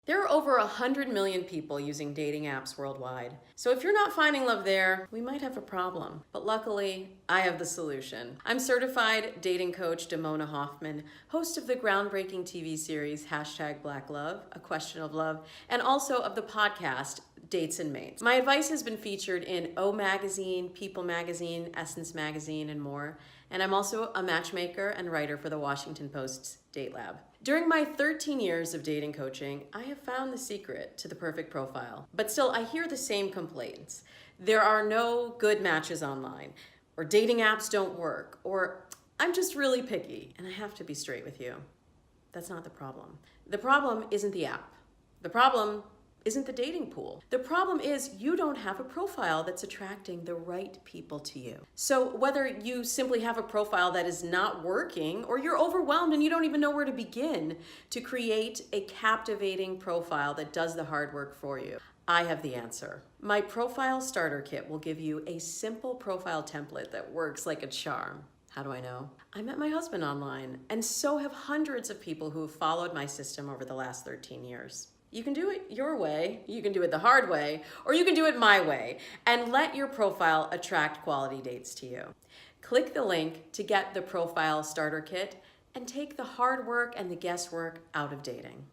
There are over 100 million people using dating apps worldwide. So if you're not finding love there, we might have a problem. But luckily, I have the solution. I'm certified dating coach Damona Hoffman, host of the groundbreaking TV series #BlackLove, A Question of Love, and also of the podcast Dates and Mates. My advice has been featured in O Magazine, People Magazine, Essence Magazine, and more. And I'm also a matchmaker and writer for the Washington Post's Date Lab. During my 13 years of dating coaching, I have found the secret to the perfect profile. But still, I hear the same complaints. There are no good matches online, or dating apps don't work, or I'm just really picky. And I have to be straight with you. That's not the problem. The problem isn't the app. The problem isn't the dating pool. The problem is you don't have a profile that's attracting the right people to you. So whether you simply have a profile that is not working, or you're overwhelmed and you don't even know where to begin to create a captivating profile that does the hard work for you, I have the answer. My Profile Starter Kit will give you a simple profile template that works like a charm. How do I know? I met my husband online, and so have hundreds of people who have followed my system over the last 13 years. You can do it your way, you can do it the hard way, or you can do it my way, and let your profile attract quality dates to you. Click the link to get the Profile Starter Kit and take the hard work and the guesswork out of dating.